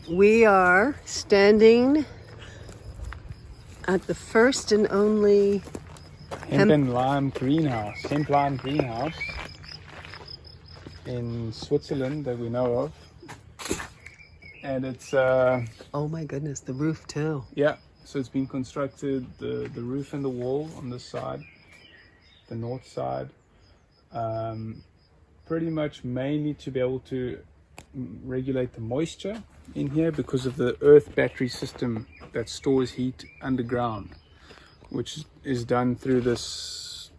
We are standing at the first and only Hemp and lime greenhouse, hemp lime greenhouse in Switzerland that we know of. And it's oh my goodness, the roof too. yeah, so it's been constructed, the roof and the wall on this side, the north side, pretty much mainly to be able to regulate the moisture in here because of the earth battery system that stores heat underground, which is done through this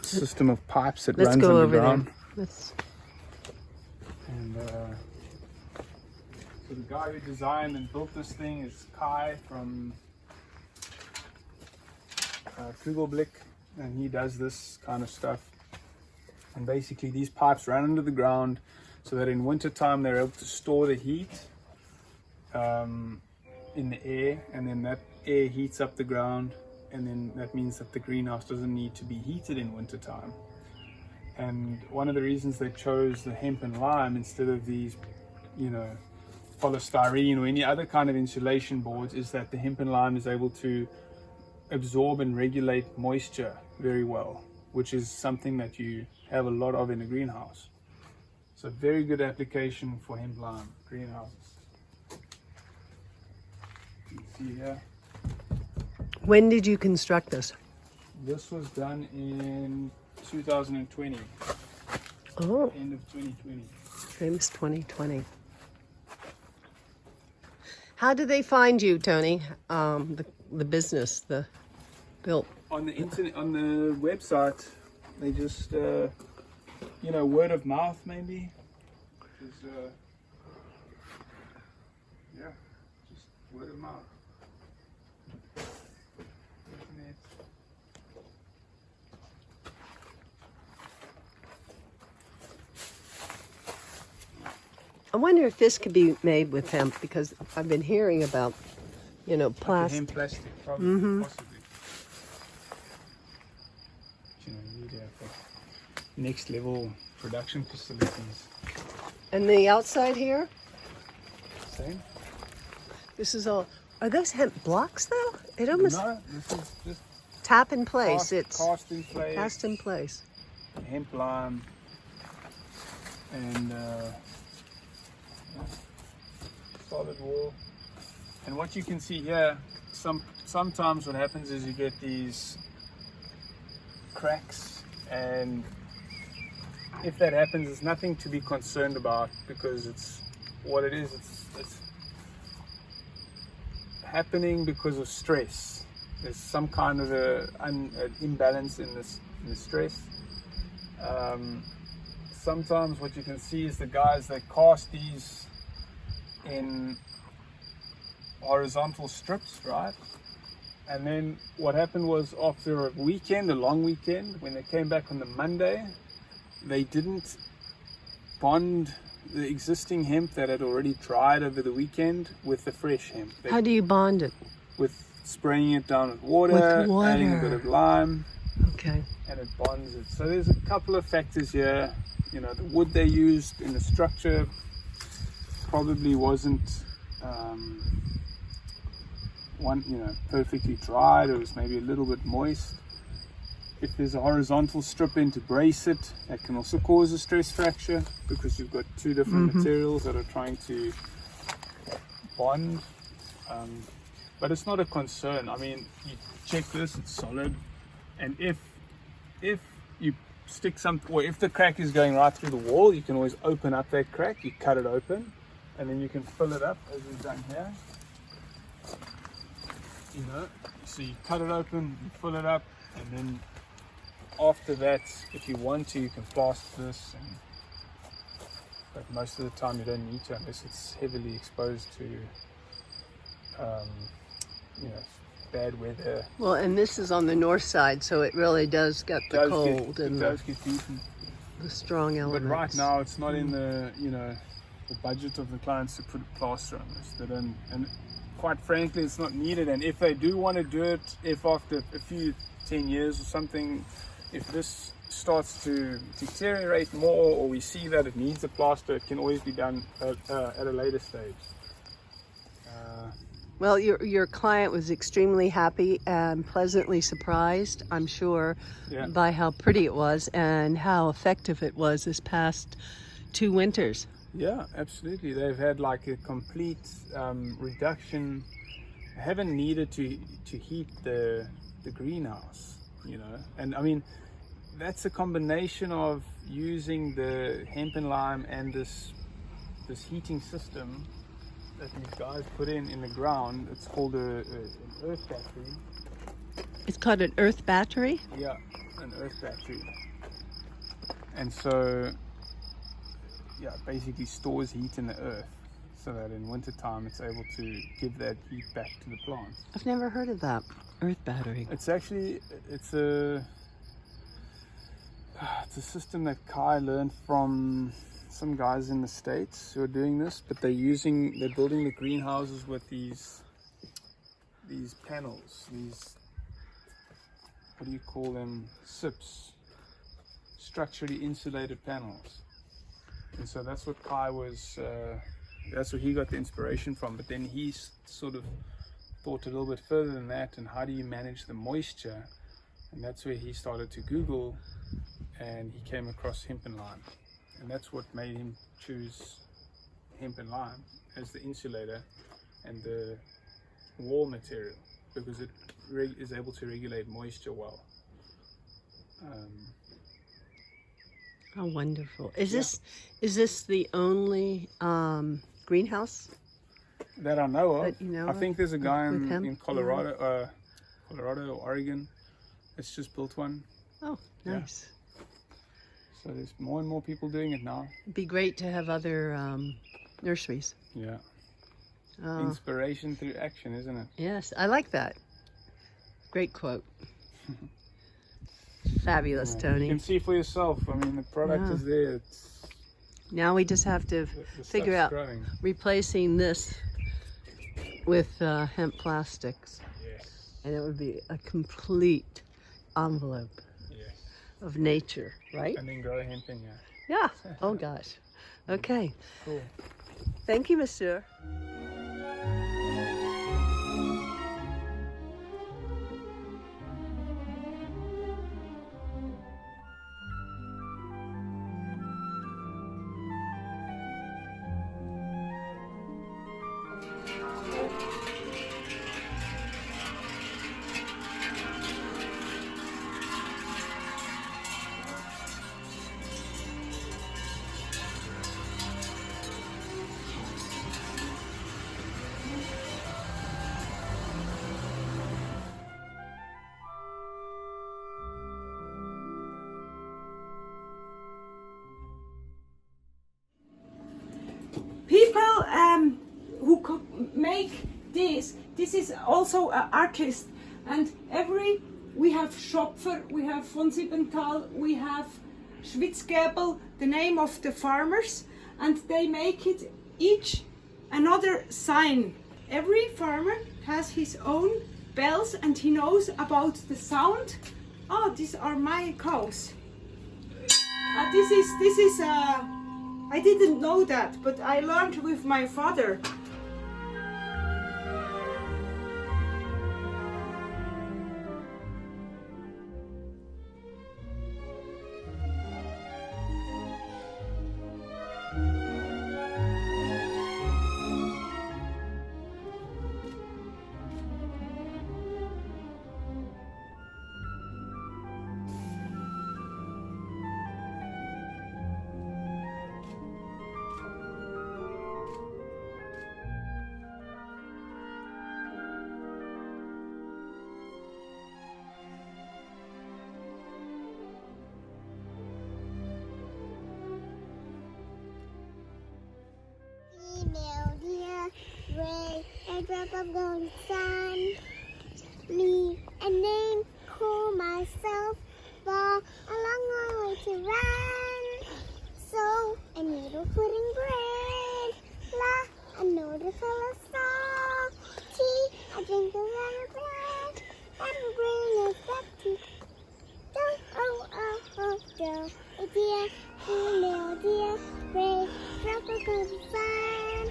system of pipes that Let's runs go underground. over there. And so the guy who designed and built this thing is Kai from Kugelblick, and he does this kind of stuff. And basically these pipes run under the ground so that in winter time they're able to store the heat in the air, and then that air heats up the ground, and then that means that the greenhouse doesn't need to be heated in winter time. And one of the reasons they chose the hemp and lime instead of these, polystyrene or any other kind of insulation boards is that the hemp and lime is able to absorb and regulate moisture very well, which is something that you have a lot of in a greenhouse. So very good application for hemp lime greenhouses. You see here. When did you construct this? This was done in 2020. Oh, End of 2020. famous 2020. How did they find you, Toni? The business, the built. On the internet, on the website, they just, word of mouth maybe. Just, just word of mouth. Internet. I wonder if this could be made with hemp, because I've been hearing about, Like a plastic. hemp plastic, probably, possibly. You'd have next level production facilities. And the outside here, Same? this is all. Are those hemp blocks though? It almost No, this is just tap in place. It's cast in place. cast in place. Hemp lime and solid wall. And what you can see here, sometimes what happens is you get these cracks, and if that happens, there's nothing to be concerned about, because it's what it is. It's happening because of stress. There's some kind of an imbalance in the stress. Sometimes what you can see is the guys that cast these in horizontal strips, right? And then what happened was, after a long weekend, when they came back on the Monday, they didn't bond the existing hemp that had already dried over the weekend with the fresh hemp. How do you bond it? With spraying it down with water, adding a bit of lime, Okay. and it bonds it. So there's a couple of factors here. The wood they used in the structure probably wasn't perfectly dried. It was maybe a little bit moist. If there's a horizontal strip in to brace it, that can also cause a stress fracture, because you've got two different materials that are trying to bond. But it's not a concern. I mean, you check this, it's solid. And if you stick or if the crack is going right through the wall, you can always open up that crack. You cut it open, and then you can fill it up, as we've done here. So you cut it open, you fill it up, and then after that, if you want to, you can plaster this. But most of the time, you don't need to, unless it's heavily exposed to bad weather. Well, and this is on the north side, so it really does get the cold and it does get decent. the strong elements. But right now, it's not in the the budget of the clients to put a plaster on this. They don't, and quite frankly, it's not needed. And if they do want to do it, if after a few 10 years or something, if this starts to deteriorate more, or we see that it needs a plaster, it can always be done at a later stage. Well, your client was extremely happy and pleasantly surprised, I'm sure, Yeah. by how pretty it was and how effective it was this past 2 winters. Yeah, absolutely. They've had like a complete reduction. They haven't needed to heat the greenhouse, you know. And I mean, that's a combination of using the hemp and lime and this heating system that these guys put in the ground. It's called an earth battery. It's called an earth battery? Yeah, an earth battery. And so, yeah, it basically stores heat in the earth so that in wintertime it's able to give that heat back to the plants. I've never heard of that. Earth battery. It's actually, it's a system that Kai learned from some guys in the States who are doing this, but they're building the greenhouses with these panels, what do you call them? SIPs, structurally insulated panels. And so that's what Kai was, that's where he got the inspiration from. But then he sort of thought a little bit further than that, and how do you manage the moisture? And that's where he started to Google, and he came across hemp and lime. And that's what made him choose hemp and lime as the insulator and the wall material, because it is able to regulate moisture well. How wonderful. Is this the only greenhouse That I know of. that you know I think there's a guy with hemp? in Colorado, Colorado or Oregon, that's just built one. Oh, Yeah. nice. So there's more and more people doing it now. It'd be great to have other nurseries. Yeah. Oh, Inspiration through action, isn't it? yes, I like that. Great quote. Fabulous, You Toni. can see for yourself. I mean, the product Yeah. is there. It's, Now we just have to the figure stuff's out growing. replacing this with hemp plastics, Yes. and it would be a complete envelope Yes. of nature, right? And then grow hemp in, yeah. Yeah. Oh gosh. Okay. Cool. Thank you, monsieur. People who make this is also an artist, and we have Schopfer, we have von Siebenthal, we have Schwitzgebel, the name of the farmers, and they make it each another sign. Every farmer has his own bells and he knows about the sound. Oh, these are my cows. This is I didn't know that, but I learned with my father. Email here, ray, a drop of golden sun. Leave a name, call myself, far along my way to run. So, a needle pudding bread, la, a note full of salt. Tea, I drink a little bread, that will bring us back to. Don't, don't, a dear, email dear, ray, drop of golden sun.